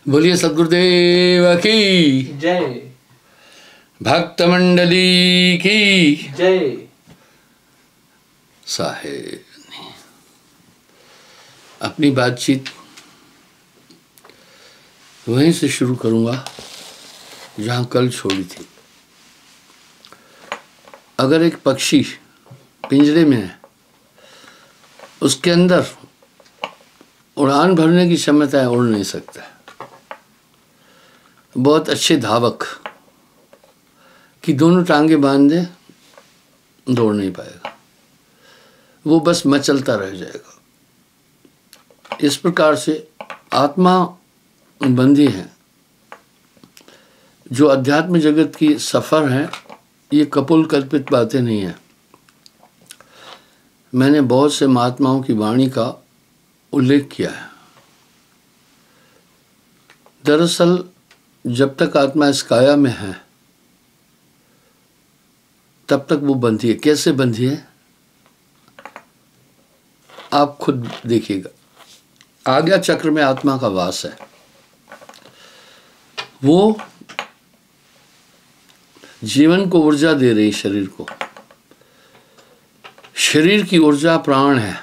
बोलिए सद्गुरुदेव की जय। भक्त मंडली की जय। साहेब अपनी बातचीत वहीं से शुरू करूंगा जहां कल छोड़ी थी। अगर एक पक्षी पिंजरे में है, उसके अंदर उड़ान भरने की क्षमता है, उड़ नहीं सकता है। बहुत अच्छे धावक की दोनों टांगे बांध दे, दौड़ नहीं पाएगा, वो बस मचलता रह जाएगा। इस प्रकार से आत्मा बंधी है। जो अध्यात्म जगत की सफ़र है, ये कपोल कल्पित बातें नहीं है। मैंने बहुत से महात्माओं की वाणी का उल्लेख किया है। दरअसल जब तक आत्मा इस काया में है, तब तक वो बंधी है। कैसे बंधी है आप खुद देखिएगा। आज्ञा चक्र में आत्मा का वास है। वो जीवन को ऊर्जा दे रही, शरीर को। शरीर की ऊर्जा प्राण है।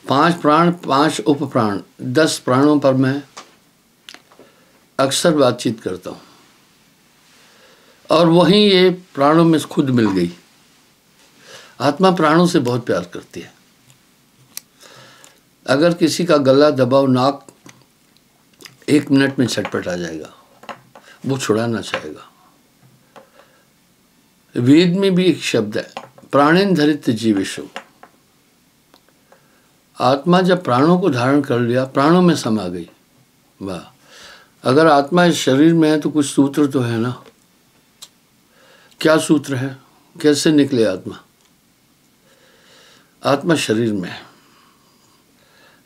5 प्राण, 5 उप प्राण, 10 प्राणों पर मैं अक्सर बातचीत करता हूँ। और वहीं ये प्राणों में खुद मिल गई। आत्मा प्राणों से बहुत प्यार करती है। अगर किसी का गला दबाओ, नाक 1 मिनट में छटपटा जाएगा, वो छुड़ाना चाहेगा। वेद में भी एक शब्द है, प्राणेन धरित जीवेषु। आत्मा जब प्राणों को धारण कर लिया, प्राणों में समा गई। वाह! अगर आत्मा इस शरीर में है तो कुछ सूत्र तो है ना। क्या सूत्र है? कैसे निकले आत्मा? आत्मा शरीर में है,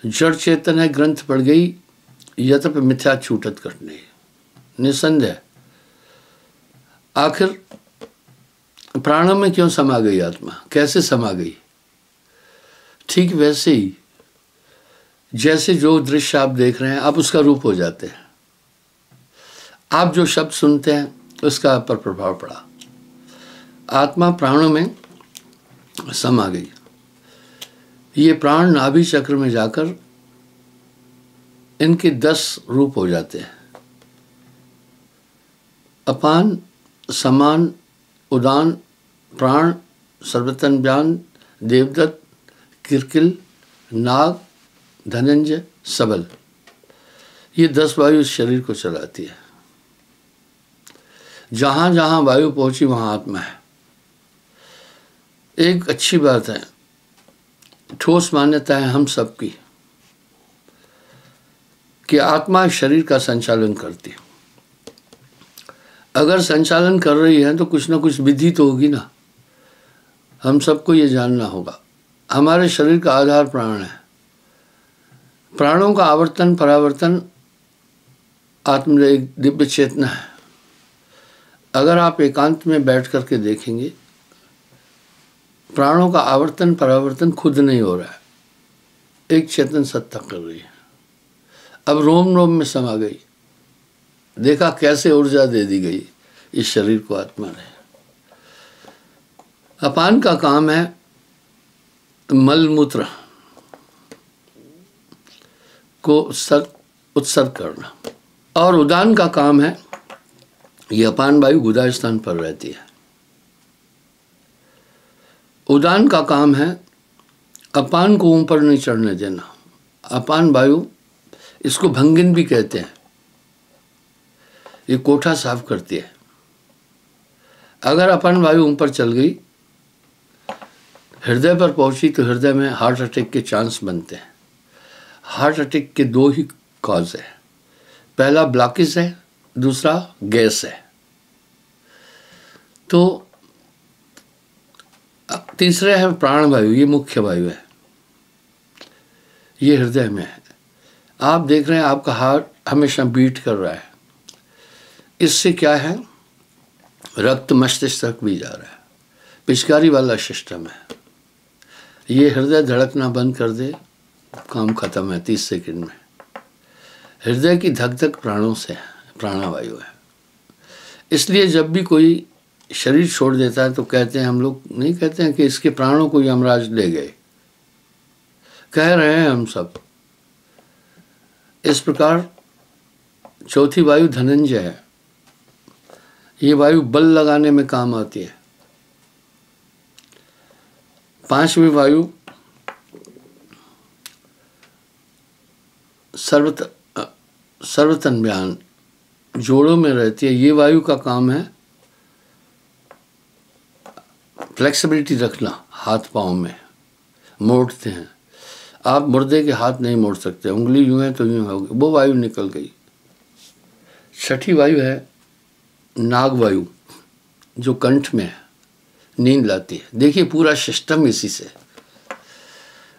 जड़ चेतन है। ग्रंथ पड़ गई, यतप मिथ्या छूटत कटने, निसंदेह। आखिर प्राणों में क्यों समा गई आत्मा? कैसे समा गई? ठीक वैसे ही जैसे जो दृश्य आप देख रहे हैं, आप उसका रूप हो जाते हैं। आप जो शब्द सुनते हैं, उसका आप पर प्रभाव पड़ा। आत्मा प्राणों में समा गई। ये प्राण नाभि चक्र में जाकर इनके 10 रूप हो जाते हैं। अपान, समान, उदान, प्राण, सर्वतन ज्ञान, देवदत्त, किरकिल, नाग, धनंजय, सबल। ये 10 वायु इस शरीर को चलाती है। जहां जहां वायु पहुंची वहां आत्मा है। एक अच्छी बात है, ठोस मान्यता है हम सबकी कि आत्मा शरीर का संचालन करती है। अगर संचालन कर रही है तो कुछ ना कुछ विधि तो होगी ना। हम सबको ये जानना होगा। हमारे शरीर का आधार प्राण है। प्राणों का आवर्तन परावर्तन आत्म एक दिव्य चेतना है। अगर आप एकांत में बैठ करके देखेंगे, प्राणों का आवर्तन परावर्तन खुद नहीं हो रहा है, एक चेतन सत्ता कर रही है। अब रोम रोम में समा गई। देखा कैसे ऊर्जा दे दी गई इस शरीर को आत्मा ने। अपान का काम है मल मूत्र को उत्सर्ग करना, और उदान का काम है, ये अपान वायु गुदा स्थान पर रहती है। उदान का काम है अपान को ऊपर नहीं चढ़ने देना। अपान वायु, इसको भंगिन भी कहते हैं, ये कोठा साफ करती है। अगर अपान वायु ऊपर चल गई, हृदय पर पहुंची, तो हृदय में हार्ट अटैक के चांस बनते हैं। हार्ट अटैक के 2 ही कॉज है। पहला ब्लॉकेज है, दूसरा गैस है। तो तीसरा है प्राण वायु। ये मुख्य वायु है, ये हृदय में है। आप देख रहे हैं आपका हार्ट हमेशा बीट कर रहा है। इससे क्या है, रक्त मस्तिष्क तक भी जा रहा है। पिचकारी वाला सिस्टम है। ये हृदय धड़कना बंद कर दे, काम खत्म है 30 सेकंड में। हृदय की धक धक प्राणों से है, प्राणवायु है। इसलिए जब भी कोई शरीर छोड़ देता है तो कहते हैं, हम लोग नहीं कहते हैं कि इसके प्राणों को यमराज ले गए, कह रहे हैं हम सब। इस प्रकार चौथी वायु धनंजय है। ये वायु बल लगाने में काम आती है। पांचवी वायु सर्वतन्व्यान, जोड़ों में रहती है। ये वायु का काम है फ्लेक्सिबिलिटी रखना, हाथ पाँव में मोड़ते हैं। आप मुर्दे के हाथ नहीं मोड़ सकते, उंगली यूं है तो यूं होगी, वो वायु निकल गई। छठी वायु है नाग वायु, जो कंठ में है, नींद लाती है। देखिए पूरा सिस्टम इसी से,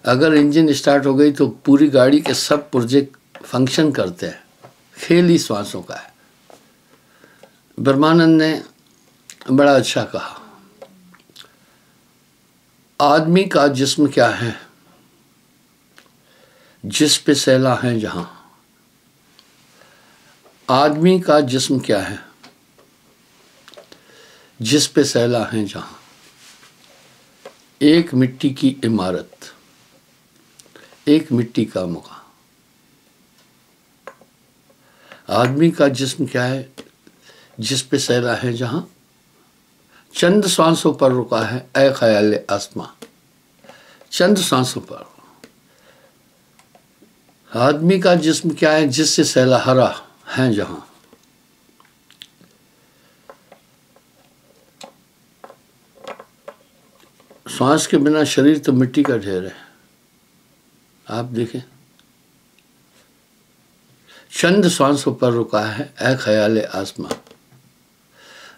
अगर इंजन स्टार्ट हो गई तो पूरी गाड़ी के सब पुर्जे फंक्शन करते हैं। खेल ही श्वासों का है। ब्रह्मानंद ने बड़ा अच्छा कहा, आदमी का जिस्म क्या है, जिस पे सैला है जहां। आदमी का जिस्म क्या है, जिस पे सैला है जहां। एक मिट्टी की इमारत, एक मिट्टी का मकान। आदमी का जिस्म क्या है, जिस पे सैला है जहां। चंद सांसों पर रुका है ऐ ख्याल आसमां। चंद सांसों पर। आदमी का जिस्म क्या है, जिससे सैला हरा है जहां। श्वास के बिना शरीर तो मिट्टी का ढेर है। आप देखें, चंद सांसों पर रुका है ऐ ख्याल आसमां।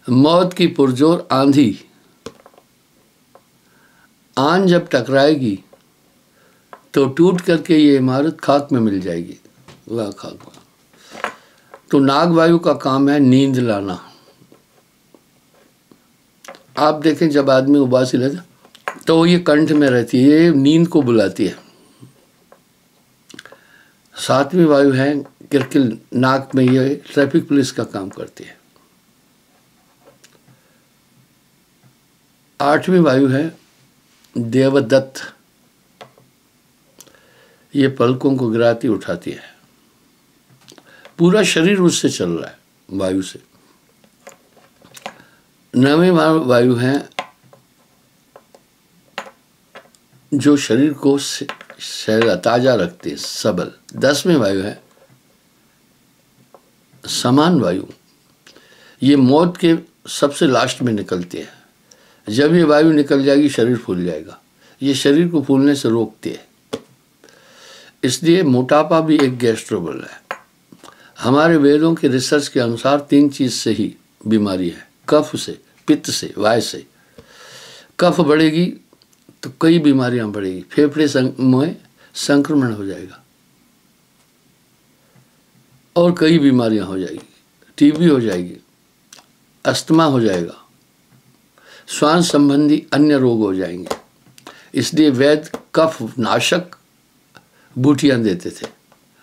मौत की पुरजोर आंधी, आन जब टकराएगी तो टूट करके ये इमारत खाक में मिल जाएगी। वह खाक में। तो नाग वायु का काम है नींद लाना। आप देखें, जब आदमी उबासी लेता तो ये कंठ में रहती है, ये नींद को बुलाती है। सातवीं वायु है किरकिल, नाक में, ये ट्रैफिक पुलिस का काम करती है। आठवीं वायु है देवदत्त, ये पलकों को गिराती उठाती है। पूरा शरीर उससे चल रहा है, वायु से। नवीं वायु है जो शरीर को ताजा रखती है, सबल। 10वीं वायु है समान वायु, ये मौत के सबसे लास्ट में निकलती है। जब ये वायु निकल जाएगी शरीर फूल जाएगा। ये शरीर को फूलने से रोकती है। इसलिए मोटापा भी एक गैस्ट्रोबल है। हमारे वेदों के रिसर्च के अनुसार 3 चीज से ही बीमारी है, कफ से, पित्त से, वायु से। कफ बढ़ेगी तो कई बीमारियां बढ़ेगी। फेफड़े में संक्रमण हो जाएगा और कई बीमारियां हो जाएगी। टीबी हो जाएगी, अस्थमा हो जाएगा, श्वास संबंधी अन्य रोग हो जाएंगे। इसलिए वैद्य कफ नाशक बूटियां देते थे।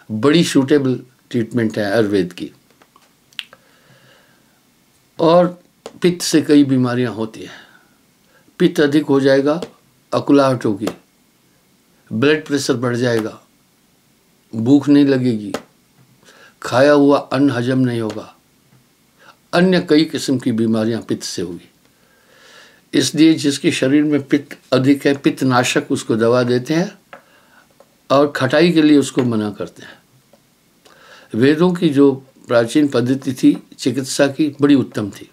बड़ी सूटेबल ट्रीटमेंट है आयुर्वेद की। और पित्त से कई बीमारियां होती हैं। पित्त अधिक हो जाएगा, अकुलाहट होगी, ब्लड प्रेशर बढ़ जाएगा, भूख नहीं लगेगी, खाया हुआ अन्न हजम नहीं होगा, अन्य कई किस्म की बीमारियां पित्त से होगी। इसलिए जिसके शरीर में पित्त अधिक है, पित्त नाशक उसको दवा देते हैं और खटाई के लिए उसको मना करते हैं। वेदों की जो प्राचीन पद्धति थी चिकित्सा की, बड़ी उत्तम थी।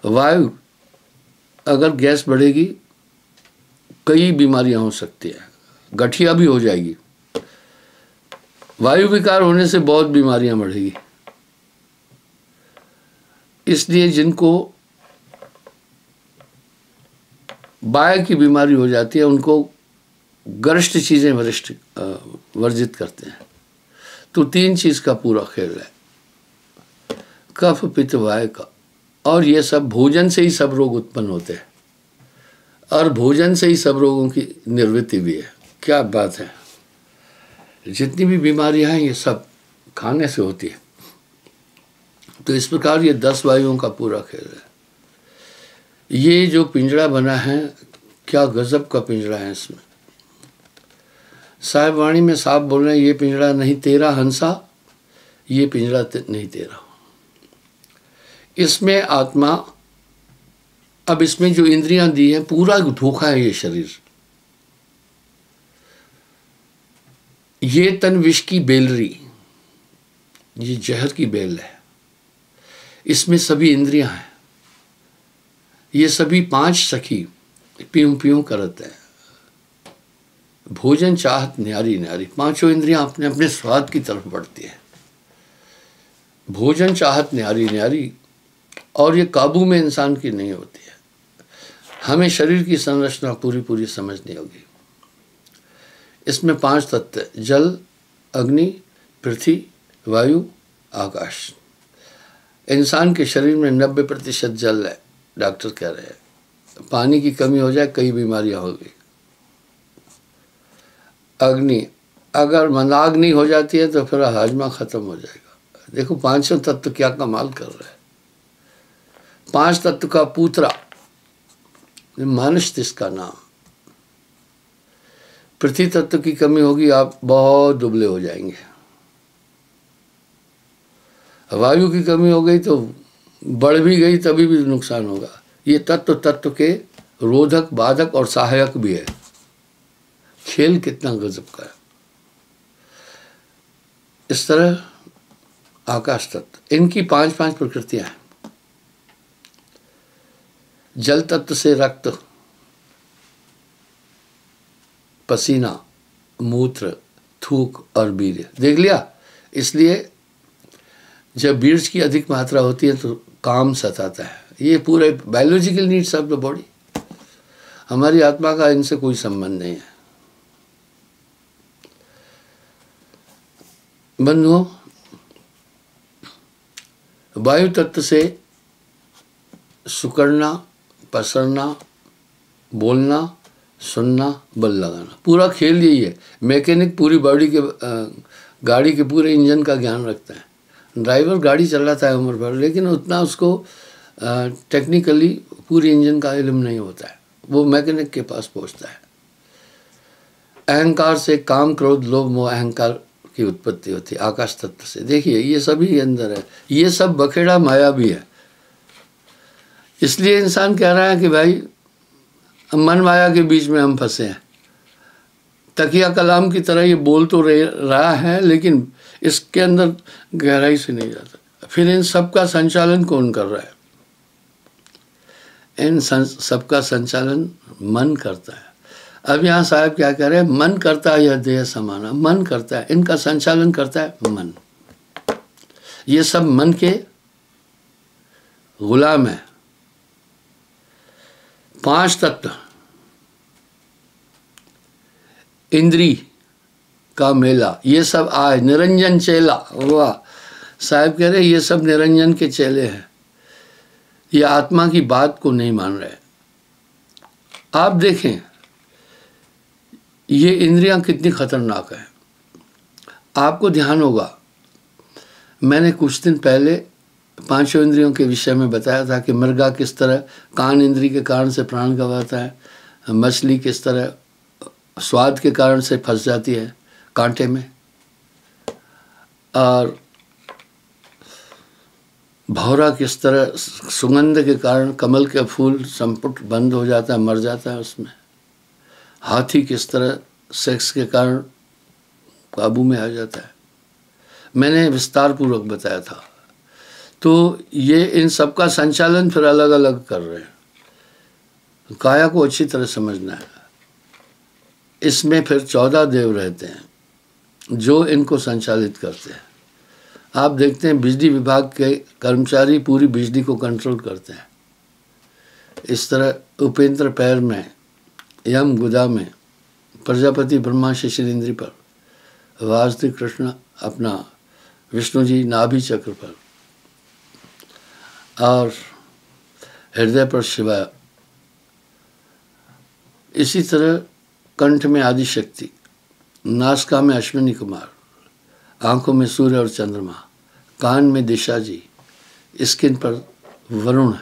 वायु अगर गैस बढ़ेगी कई बीमारियां हो सकती हैं, गठिया भी हो जाएगी। वायु विकार होने से बहुत बीमारियां बढ़ेगी। इसलिए जिनको वायु की बीमारी हो जाती है उनको गरिष्ठ चीजें वर्जित करते हैं। तो 3 चीज का पूरा खेल है, कफ पित्त वायु का। और ये सब भोजन से ही सब रोग उत्पन्न होते हैं और भोजन से ही सब रोगों की निवृत्ति भी है। क्या बात है। जितनी भी बीमारियां हैं ये सब खाने से होती है। तो इस प्रकार ये 10 वायुओं का पूरा खेल है। ये जो पिंजरा बना है, क्या गजब का पिंजरा है। इसमें साहिब वाणी में साहब बोल रहे हैं, ये पिंजरा नहीं तेरा हंसा, ये पिंजरा नहीं तेरा। इसमें आत्मा, अब इसमें जो इंद्रियां दी हैं पूरा धोखा है। ये शरीर, ये तन विष की बेलरी, ये जहर की बेल है। इसमें सभी इंद्रियां हैं। ये सभी 5 सखी प्यूं प्यूं करते हैं। भोजन चाहत न्यारी न्यारी, 5 इंद्रियां अपने अपने स्वाद की तरफ बढ़ती हैं। भोजन चाहत न्यारी न्यारी, और ये काबू में इंसान की नहीं होती है। हमें शरीर की संरचना पूरी पूरी समझनी होगी। इसमें 5 तत्व, जल, अग्नि, पृथ्वी, वायु, आकाश। इंसान के शरीर में 90% जल है, डॉक्टर कह रहे हैं। पानी की कमी हो जाए कई बीमारियां होगी। अग्नि, अगर मंदाग्नि हो जाती है तो फिर हाजमा खत्म हो जाएगा। देखो 5 तत्व क्या कमाल कर रहे हैं। 5 तत्व का पूतरा, मानस इसका नाम। पृथ्वी तत्व की कमी होगी, आप बहुत दुबले हो जाएंगे। वायु की कमी हो गई तो बढ़ भी गई तभी भी नुकसान होगा। ये तत्व के रोधक, बाधक और सहायक भी है। खेल कितना गजब का है। इस तरह आकाश तत्व, इनकी 5 प्रकृतियां हैं। जल तत्व से रक्त, पसीना, मूत्र, थूक और वीर्य। देख लिया। इसलिए जब बीर्ज की अधिक मात्रा होती है तो काम सताता है। ये पूरे biological needs of the body. हमारी आत्मा का इनसे कोई संबंध नहीं है। बंधुओं, वायु तत्व से सुकड़ना, पसरना, बोलना, सुनना, बल लगाना, पूरा खेल यही है। मैकेनिक पूरी बॉडी के गाड़ी के पूरे इंजन का ज्ञान रखता है। ड्राइवर गाड़ी चलाता है उम्र भर, लेकिन उतना उसको टेक्निकली पूरी इंजन का इल्म नहीं होता है। वो मैकेनिक के पास पहुंचता है। अहंकार से काम, क्रोध, लोभ, मोह, अहंकार की उत्पत्ति होती है आकाश तत्व से। देखिए ये सभी अंदर है। ये सब बखेड़ा माया भी है। इसलिए इंसान कह रहा है कि भाई मन माया के बीच में हम फंसे हैं। तकिया कलाम की तरह ये बोल तो रहा है, लेकिन इसके अंदर गहराई से नहीं जाता। फिर इन सब का संचालन कौन कर रहा है? इन सब का संचालन मन करता है। अब यहाँ साहब क्या कह रहे हैं? मन करता है यह देह समाना, मन करता है, इनका संचालन करता है मन। ये सब मन के गुलाम है। 5 तत्व, इंद्री का मेला, ये सब आए निरंजन चेला। वाह, साहब कह रहे ये सब निरंजन के चेले हैं। ये आत्मा की बात को नहीं मान रहे। आप देखें ये इंद्रियां कितनी खतरनाक है। आपको ध्यान होगा, मैंने कुछ दिन पहले 5 इंद्रियों के विषय में बताया था कि मृगा किस तरह कान इंद्री के कारण से प्राण गंवाता है, मछली किस तरह स्वाद के कारण से फंस जाती है कांटे में, और भौरा किस तरह सुगंध के कारण कमल के फूल संपुट बंद हो जाता है, मर जाता है उसमें। हाथी किस तरह सेक्स के कारण काबू में आ जाता है। मैंने विस्तार पूर्वक बताया था। तो ये इन सब का संचालन फिर अलग अलग कर रहे हैं। काया को अच्छी तरह समझना है। इसमें फिर 14 देव रहते हैं जो इनको संचालित करते हैं। आप देखते हैं बिजली विभाग के कर्मचारी पूरी बिजली को कंट्रोल करते हैं। इस तरह उपेंद्र पैर में, यम गुदा में, प्रजापति ब्रह्मा शिशिर इंद्री पर, वासुदेव कृष्ण अपना विष्णु जी नाभि चक्र पर, और हृदय पर शिवा। इसी तरह कंठ में आदि शक्ति, नासिका में अश्विनी कुमार, आंखों में सूर्य और चंद्रमा, कान में दिशा जी, स्किन पर वरुण,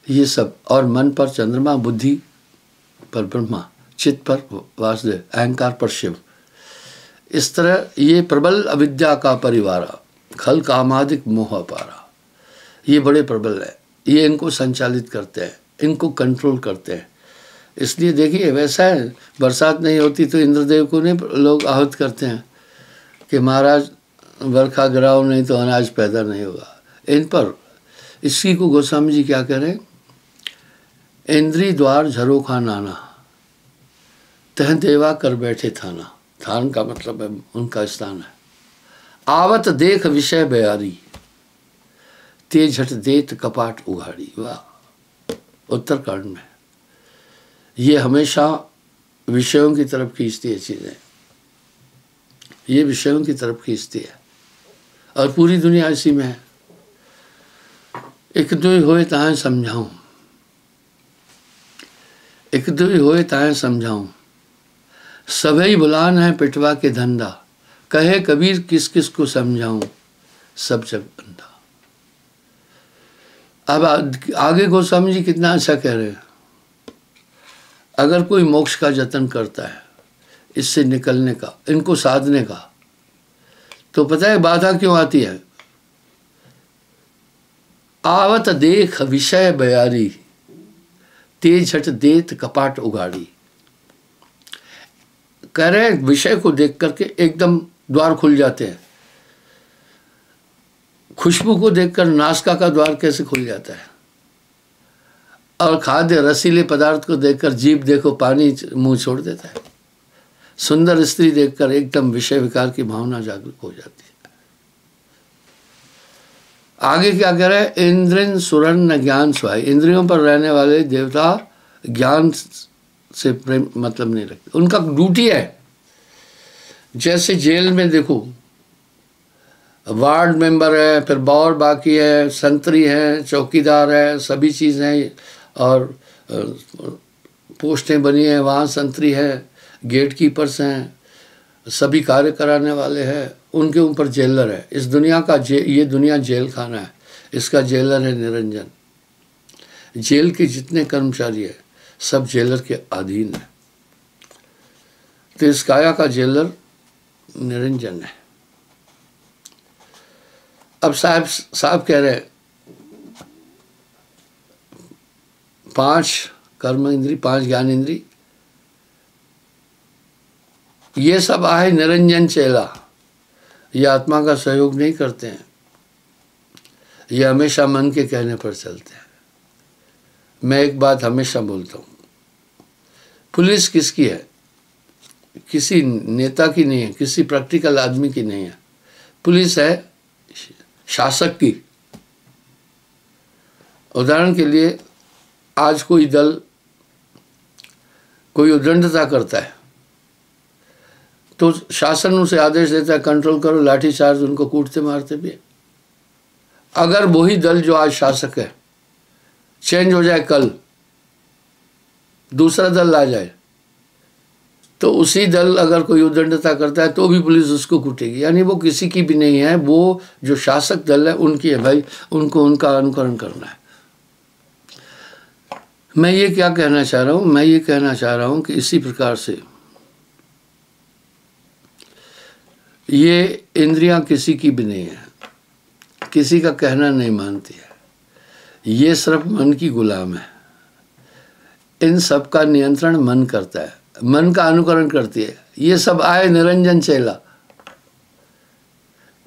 ये सब, और मन पर चंद्रमा, बुद्धि पर ब्रह्मा, चित्त पर वासुदेव, अहंकार पर शिव। इस तरह ये प्रबल अविद्या का परिवारा, खल कामादिक मोह पारा, ये बड़े प्रबल है, ये इनको संचालित करते हैं, इनको कंट्रोल करते हैं। इसलिए देखिए वैसा है, बरसात नहीं होती तो इंद्रदेव को नहीं लोग आहत करते हैं कि महाराज बरखा गिराओ नहीं तो अनाज पैदा नहीं होगा। इन पर इसी को गोस्वामी जी क्या कह रहे हैं, इंद्री द्वार झरोखा नाना, तह देवा कर बैठे थाना। थान का मतलब है उनका स्थान है। आवत देख विषय बयारी, ते झट देत कपाट उघाड़ी। वाह, उत्तरकांड में ये हमेशा विषयों की तरफ खींचती है चीज़ें, ये विषयों की तरफ खींचती है और पूरी दुनिया इसी में है। एक दुई होए ताहें समझाऊं, एक दुई होए ताहें समझाऊं, सभई बुलान है पिटवा के धंधा, कहे कबीर किस किस को समझाऊं, सब जग अंधा। अब आगे गोस्वामी जी कितना अच्छा कह रहे हैं, अगर कोई मोक्ष का जतन करता है, इससे निकलने का, इनको साधने का, तो पता है बाधा क्यों आती है। आवत देख विषय बयारी, तेज झट देत कपाट उगाड़ी। कह रहे हैं विषय को देख करके एकदम द्वार खुल जाते हैं। खुशबू को देखकर नासिका का द्वार कैसे खुल जाता है, और खाद्य रसीले पदार्थ को देखकर जीभ देखो पानी मुंह छोड़ देता है। सुंदर स्त्री देखकर एकदम विषय विकार की भावना जागरूक हो जाती है। आगे क्या कह रहे हैं, इंद्रिन सुरन न ज्ञान सुहाई, इंद्रियों पर रहने वाले देवता ज्ञान से प्रेम मतलब नहीं रखते, उनका ड्यूटी है। जैसे जेल में देखो वार्ड मेंबर है, फिर बौर बाकी है, संतरी है, चौकीदार है, सभी चीज़ें हैं, और पोस्टें बनी हैं, वहाँ संतरी है, गेट कीपर्स हैं, सभी कार्य कराने वाले हैं, उनके ऊपर जेलर है। इस दुनिया का ये दुनिया जेल खाना है, इसका जेलर है निरंजन। जेल के जितने कर्मचारी हैं सब जेलर के अधीन है। तो इस काया का जेलर निरंजन है। अब साहब कह रहे हैं 5 कर्म इंद्री, 5 ज्ञान इंद्री, ये सब आए निरंजन चेला, ये आत्मा का सहयोग नहीं करते हैं, ये हमेशा मन के कहने पर चलते हैं। मैं एक बात हमेशा बोलता हूँ, पुलिस किसकी है, किसी नेता की नहीं है, किसी प्रैक्टिकल आदमी की नहीं है। पुलिस है शासक की। उदाहरण के लिए आज कोई दल कोई उद्दंडता करता है तो शासन उसे आदेश देता है कंट्रोल करो, लाठी चार्ज, उनको कूटते मारते भी है। अगर वही दल जो आज शासक है चेंज हो जाए, कल दूसरा दल आ जाए, तो उसी दल अगर कोई उद्दंडता करता है तो भी पुलिस उसको कूटेगी। यानी वो किसी की भी नहीं है, वो जो शासक दल है उनकी है भाई, उनको उनका अनुकरण करना है। मैं ये क्या कहना चाह रहा हूँ, मैं ये कहना चाह रहा हूँ कि इसी प्रकार से ये इंद्रियां किसी की भी नहीं है, किसी का कहना नहीं मानती है, ये सिर्फ मन की गुलाम है। इन सब का नियंत्रण मन करता है, मन का अनुकरण करती है। ये सब आए निरंजन चेला।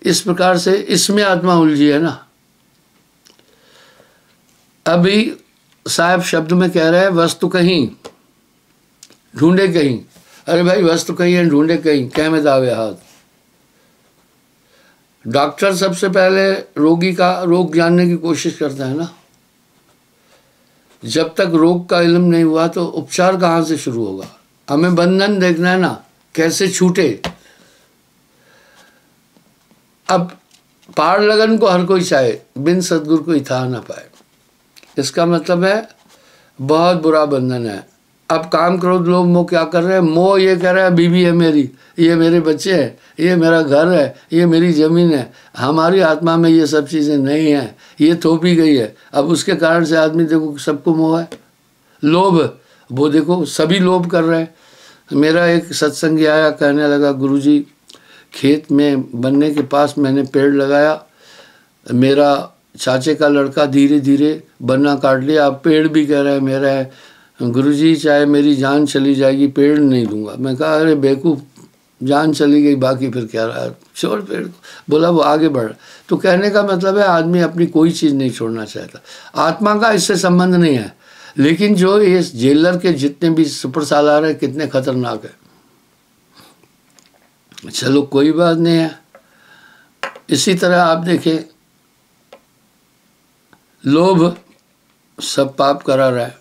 इस प्रकार से इसमें आत्मा उलझी है ना। अभी साहब शब्द में कह रहे हैं वस्तु कहीं ढूंढे कहीं। अरे भाई वस्तु कहीं है, ढूंढे कहीं, कह में दावे हाथ। डॉक्टर सबसे पहले रोगी का रोग जानने की कोशिश करता है ना। जब तक रोग का इल्म नहीं हुआ तो उपचार कहाँ से शुरू होगा। हमें बंधन देखना है ना, कैसे छूटे। अब पार लगन को हर कोई चाहे, बिन सदगुरु कोई था ना पाए। इसका मतलब है बहुत बुरा बंधन है। अब काम क्रोध लोभ मोह क्या कर रहे हैं? मोह ये कह रहा है बीवी है मेरी, ये मेरे बच्चे हैं, ये मेरा घर है, ये मेरी ज़मीन है। हमारी आत्मा में ये सब चीज़ें नहीं हैं, ये थोपी गई है। अब उसके कारण से आदमी देखो सबको मोह है। लोभ, वो देखो सभी लोभ कर रहे हैं। मेरा एक सत्संगी आया, कहने लगा गुरुजी खेत में बनने के पास मैंने पेड़ लगाया, मेरा चाचे का लड़का धीरे धीरे बन्ना काट लिया, अब पेड़ भी कह रहा है मेरा है। गुरुजी चाहे मेरी जान चली जाएगी पेड़ नहीं दूंगा। मैं कहा अरे बेवकूफ़, जान चली गई बाकी फिर क्या रहा, छोड़ पेड़ को। बोला वो आगे बढ़। तो कहने का मतलब है आदमी अपनी कोई चीज़ नहीं छोड़ना चाहता, आत्मा का इससे संबंध नहीं है। लेकिन जो ये जेलर के जितने भी सुपर सालार है कितने खतरनाक है। चलो कोई बात नहीं है। इसी तरह आप देखें, लोभ सब पाप करा रहा है।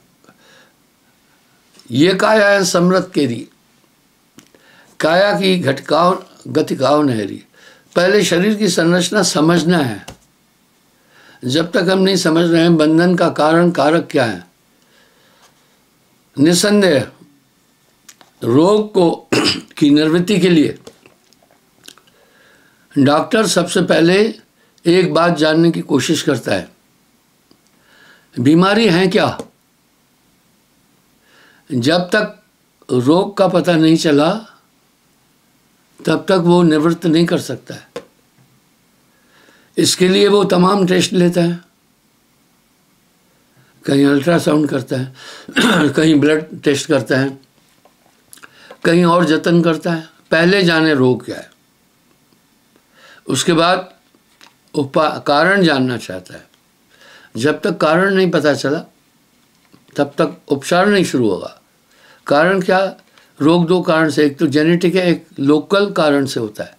ये काया है समृत केरी, काया की घटकाव गतिकाव नहरी। पहले शरीर की संरचना समझना है। जब तक हम नहीं समझ रहे हैं बंधन का कारण कारक क्या है, निसंदेह रोग को की निवृत्ति के लिए डॉक्टर सबसे पहले एक बात जानने की कोशिश करता है, बीमारी है क्या। जब तक रोग का पता नहीं चला तब तक वो निवृत्त नहीं कर सकता है। इसके लिए वो तमाम टेस्ट लेता है, कहीं अल्ट्रासाउंड करता है, कहीं ब्लड टेस्ट करता है, कहीं और जतन करता है। पहले जाने रोग क्या है, उसके बाद कारण जानना चाहता है। जब तक कारण नहीं पता चला तब तक उपचार नहीं शुरू होगा। कारण क्या, रोग दो कारण से, एक तो जेनेटिक है, एक लोकल कारण से होता है।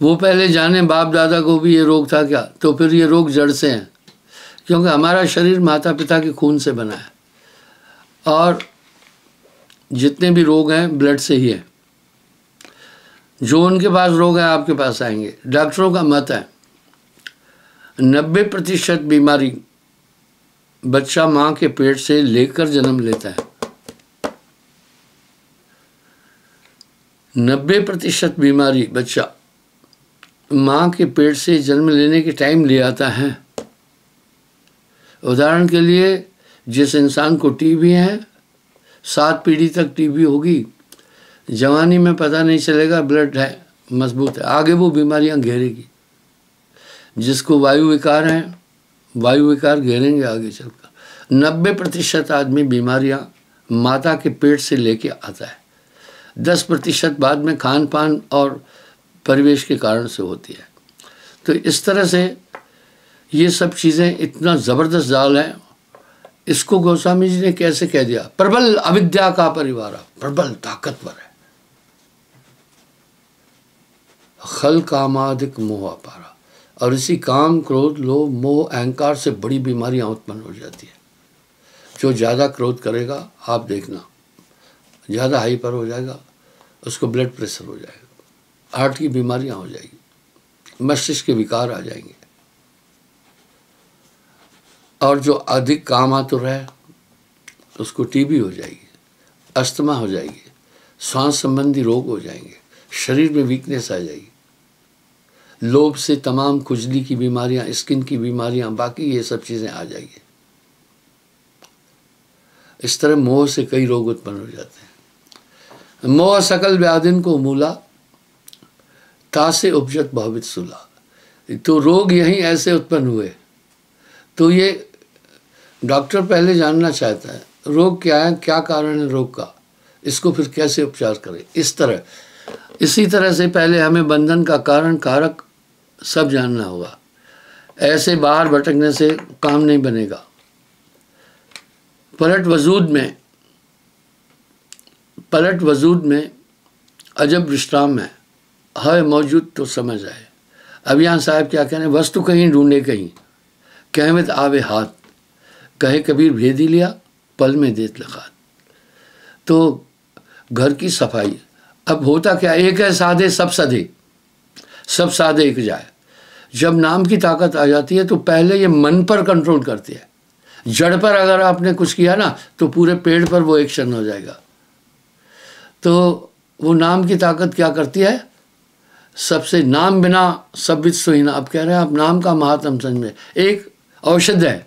वो पहले जाने बाप दादा को भी ये रोग था क्या, तो फिर ये रोग जड़ से हैं, क्योंकि हमारा शरीर माता पिता के खून से बना है और जितने भी रोग हैं ब्लड से ही है। जो उनके पास रोग है आपके पास आएंगे। डॉक्टरों का मत है 90% बीमारी बच्चा माँ के पेट से लेकर जन्म लेता है। 90% बीमारी बच्चा माँ के पेट से जन्म लेने के टाइम ले आता है। उदाहरण के लिए जिस इंसान को टीबी है 7 पीढ़ी तक टीबी होगी, जवानी में पता नहीं चलेगा, ब्लड है मजबूत है, आगे वो बीमारियां घेरेगी। जिसको वायु विकार हैं वायु विकार घेरेंगे आगे चलकर। 90% आदमी बीमारियां माता के पेट से लेके आता है, 10% बाद में खान पान और परिवेश के कारण से होती है। तो इस तरह से ये सब चीज़ें इतना ज़बरदस्त जाल है। इसको गोस्वामी जी ने कैसे कह दिया, प्रबल अविद्या का परिवार, प्रबल ताकतवर है, खल कामादिक मोह अपारा। और इसी काम क्रोध लोभ मोह अहंकार से बड़ी बीमारियां उत्पन्न हो जाती है। जो ज़्यादा क्रोध करेगा आप देखना, ज़्यादा हाइपर हो जाएगा, उसको ब्लड प्रेशर हो जाएगा, हार्ट की बीमारियां हो जाएगी, मस्तिष्क के विकार आ जाएंगे। और जो अधिक काम आतुर है उसको टीबी हो जाएगी, अस्थमा हो जाएगी, श्वास संबंधी रोग हो जाएंगे, शरीर में वीकनेस आ जाएगी, लोभ से तमाम खुजली की बीमारियां, स्किन की बीमारियां, बाकी ये सब चीज़ें आ जाएगी। इस तरह मोह से कई रोग उत्पन्न हो जाते हैं। मोह सकल व्याधिन को मूला, तासे उपजत भावित सुला। तो रोग यहीं ऐसे उत्पन्न हुए। तो ये डॉक्टर पहले जानना चाहता है रोग क्या है, क्या कारण है रोग का, इसको फिर कैसे उपचार करें। इसी तरह से पहले हमें बंधन का कारण कारक सब जानना होगा। ऐसे बाहर भटकने से काम नहीं बनेगा। पलट वजूद में अजब विश्राम है मौजूद तो समझ आए। अब यहाँ साहब क्या कह रहे हैं, वस्तु कहीं ढूंढे कहीं, कहमत आवे हाथ, कहे कबीर भेद ही लिया पल में देत लखात। तो घर की सफाई, अब होता क्या, एक है साधे सब सधे, सब साधे एक जाए। जब नाम की ताकत आ जाती है तो पहले ये मन पर कंट्रोल करती है। जड़ पर अगर आपने कुछ किया ना तो पूरे पेड़ पर वो एक्शन हो जाएगा। तो वो नाम की ताकत क्या करती है, सबसे नाम बिना सब्बित सोहिना। आप कह रहे हैं आप नाम का महात्म समझे, एक औषध है,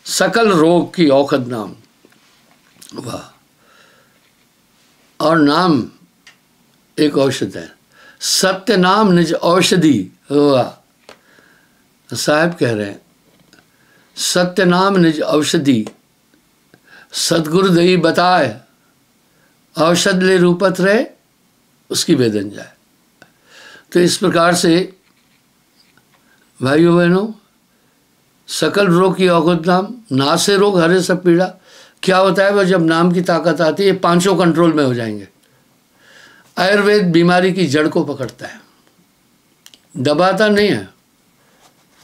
सकल रोग की औषध नाम। वाह, और नाम एक औषध है, सत्य नाम निज औषधि। वाह, साहब कह रहे हैं सत्य नाम निज औषधि, सदगुरु दई बताए, औषध ले रूपत रहे उसकी वेदन जाए। तो इस प्रकार से भाइयों बहनों, सकल रोग की औषध नाम, नासे रोग हरे सब पीड़ा। क्या होता है वह जब नाम की ताकत आती है, पांचों कंट्रोल में हो जाएंगे। आयुर्वेद बीमारी की जड़ को पकड़ता है, दबाता नहीं है।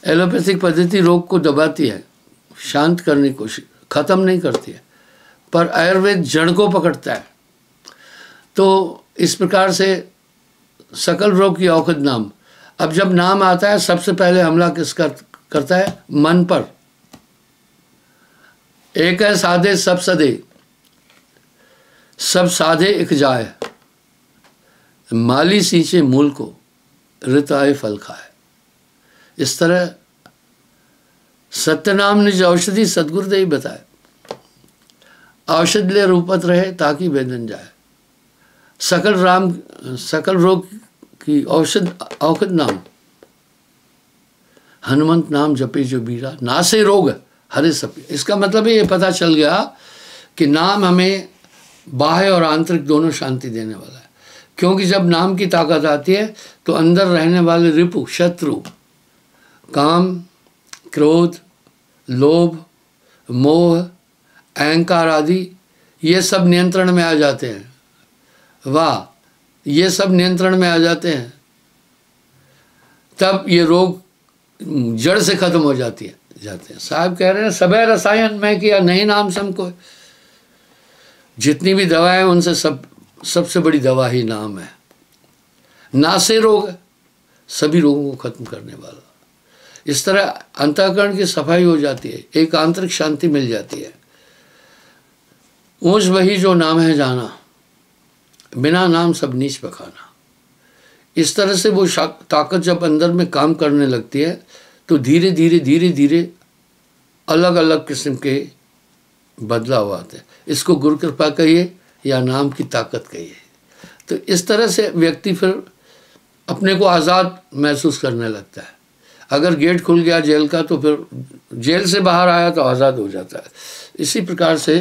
एलोपैथिक पद्धति रोग को दबाती है, शांत करने की कोशिश, खत्म नहीं करती है, पर आयुर्वेद जड़ को पकड़ता है। तो इस प्रकार से सकल रोग की औषध नाम। अब जब नाम आता है सबसे पहले हमला किस करता है, मन पर। एक है साधे सब सदे, सब साधे एक जाए, माली सींचे मूल को, ऋत आए फल खाए। इस तरह सत्य नाम निज औषधि, सदगुरुदेव बताए, औषध ले रूपत रहे ताकि वेदन जाए। सकल रोग की औषध नाम, हनुमंत नाम जपे जो बीरा, नासे रोग हरे सब। इसका मतलब ये पता चल गया कि नाम हमें बाह्य और आंतरिक दोनों शांति देने वाला है। क्योंकि जब नाम की ताकत आती है तो अंदर रहने वाले रिपु, शत्रु, काम, क्रोध, लोभ, मोह, अहंकार आदि, ये सब नियंत्रण में आ जाते हैं। वाह, ये सब नियंत्रण में आ जाते हैं, तब ये रोग जड़ से खत्म हो जाते हैं। साहब कह रहे हैं सबे रसायन में किया नहीं नाम सम को। जितनी भी दवाएं उनसे सबसे बड़ी दवा ही नाम है। नासे रोग, सभी रोगों को खत्म करने वाला। इस तरह अंतःकरण की सफाई हो जाती है, एक आंतरिक शांति मिल जाती है। ऊंच वही जो नाम है जाना, बिना नाम सब नीच बखाना। इस तरह से वो ताकत जब अंदर में काम करने लगती है तो धीरे धीरे अलग अलग किस्म के बदलाव आते हैं। इसको गुरु कृपा कहिए या नाम की ताकत कहिए। तो इस तरह से व्यक्ति फिर अपने को आज़ाद महसूस करने लगता है। अगर गेट खुल गया जेल का तो फिर जेल से बाहर आया तो आज़ाद हो जाता है। इसी प्रकार से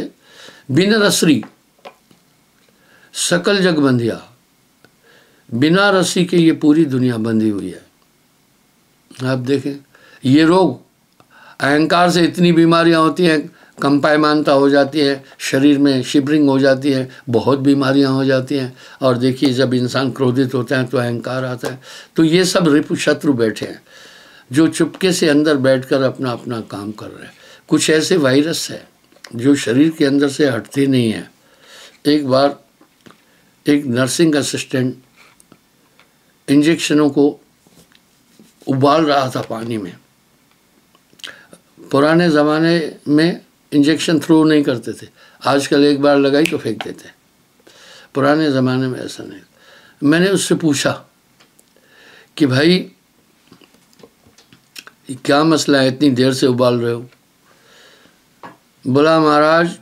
बिन रसरी सकल जग बंधिया, बिना रस्सी के ये पूरी दुनिया बंधी हुई है। आप देखें ये रोग, अहंकार से इतनी बीमारियां होती हैं, कंपायमानता हो जाती है, शरीर में शिवरिंग हो जाती है, बहुत बीमारियां हो जाती हैं। और देखिए जब इंसान क्रोधित होता है तो अहंकार आता है। तो ये सब रिपु शत्रु बैठे हैं जो चुपके से अंदर बैठकर अपना अपना काम कर रहे हैं। कुछ ऐसे वायरस है जो शरीर के अंदर से हटते नहीं हैं। एक बार एक नर्सिंग असिस्टेंट इंजेक्शनों को उबाल रहा था पानी में। पुराने ज़माने में इंजेक्शन थ्रो नहीं करते थे, आजकल एक बार लगाई तो फेंक देते। पुराने ज़माने में ऐसा नहीं। मैंने उससे पूछा कि भाई क्या मसला है, इतनी देर से उबाल रहे हो? बोला महाराज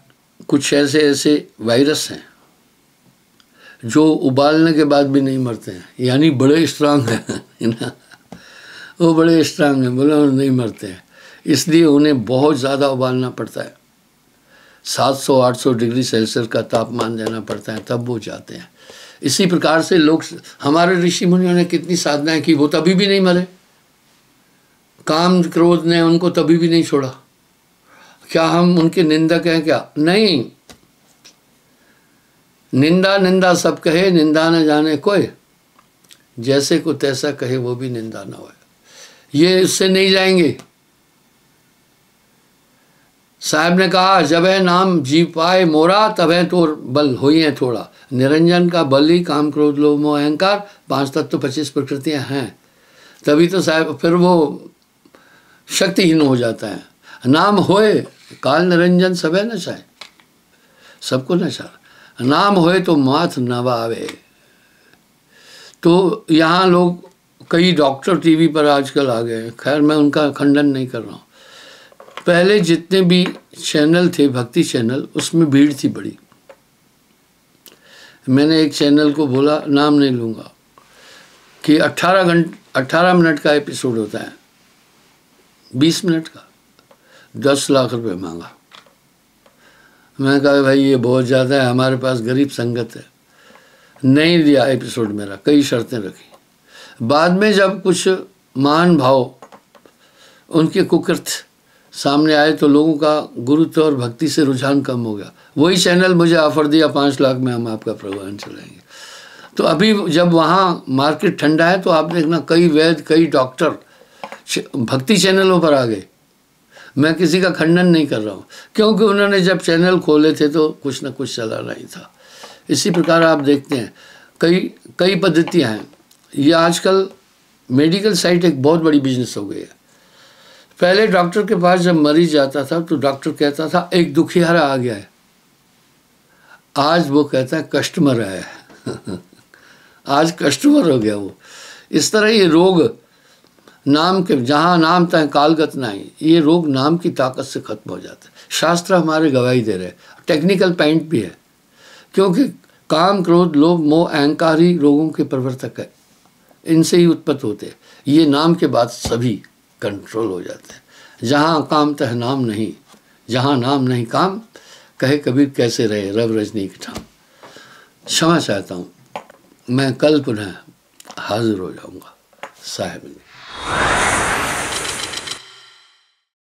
कुछ ऐसे वायरस हैं जो उबालने के बाद भी नहीं मरते हैं, यानी बड़े स्ट्रांग हैं ना, वो बड़े स्ट्रांग हैं। बोला नहीं मरते हैं, इसलिए उन्हें बहुत ज़्यादा उबालना पड़ता है। 700-800 डिग्री सेल्सियस का तापमान देना पड़ता है तब वो जाते हैं। इसी प्रकार से लोग, हमारे ऋषि मुनियों ने कितनी साधनाएं की, वो तभी भी नहीं मरे। काम क्रोध ने उनको तभी भी नहीं छोड़ा। क्या हम उनके निंदक हैं क्या? नहीं। निंदा सब कहे, निंदा न जाने कोई, जैसे को तैसा कहे वो भी निंदा न हो। ये इससे नहीं जाएंगे। साहब ने कहा जब है नाम जी पाए मोरा, तब है तो बल होई है थोड़ा। निरंजन का बल ही काम क्रोध लोभ मोह अहंकार, 5 तत्व 25 प्रकृतियां हैं। तभी तो साहब फिर वो शक्तिहीन हो जाता है। नाम होए काल निरंजन सबे नचाए, सबको नचा। नाम होए तो माथ नवावे। तो यहाँ लोग, कई डॉक्टर टीवी पर आजकल आ गए, खैर मैं उनका खंडन नहीं कर रहा हूँ। पहले जितने भी चैनल थे भक्ति चैनल, उसमें भीड़ थी बड़ी। मैंने एक चैनल को बोला, नाम नहीं लूँगा, कि 18 मिनट का एपिसोड होता है, 20 मिनट का 10 लाख रुपए मांगा। मैं कहा भाई ये बहुत ज़्यादा है, हमारे पास गरीब संगत है। नहीं दिया एपिसोड मेरा, कई शर्तें रखी। बाद में जब कुछ महान भाव उनके कुकृत सामने आए तो लोगों का गुरुत्व और भक्ति से रुझान कम हो गया। वही चैनल मुझे ऑफर दिया 5 लाख में हम आपका प्रोग्राम चलाएंगे। तो अभी जब वहाँ मार्केट ठंडा है तो आप देखना कई वैद्य, कई डॉक्टर भक्ति चैनलों पर आ गए। मैं किसी का खंडन नहीं कर रहा हूँ, क्योंकि उन्होंने जब चैनल खोले थे तो कुछ ना कुछ चला नहीं था। इसी प्रकार आप देखते हैं कई पद्धतियाँ हैं। ये आजकल मेडिकल साइट एक बहुत बड़ी बिजनेस हो गई है। पहले डॉक्टर के पास जब मरीज जाता था तो डॉक्टर कहता था एक दुखियारा आ गया है, आज वो कहता है कस्टमर आया है। आज कस्टमर हो गया वो। इस तरह ये रोग नाम के, जहाँ नाम तय कालगत नहीं, ये रोग नाम की ताकत से खत्म हो जाता है। शास्त्र हमारे गवाही दे रहे हैं, टेक्निकल पॉइंट भी है, क्योंकि काम, क्रोध, लोभ, मोह, अहंकार ही रोगों के प्रवर्तक है, इनसे ही उत्पत्ति होते हैं। ये नाम के बाद सभी कंट्रोल हो जाते हैं। जहाँ काम तह नाम नहीं, जहाँ नाम नहीं काम, कहे कबीर कैसे रहे रव रजनी के ठाम। क्षमा चाहता हूँ, मैं कल पुनः हाजिर हो जाऊँगा साहिब।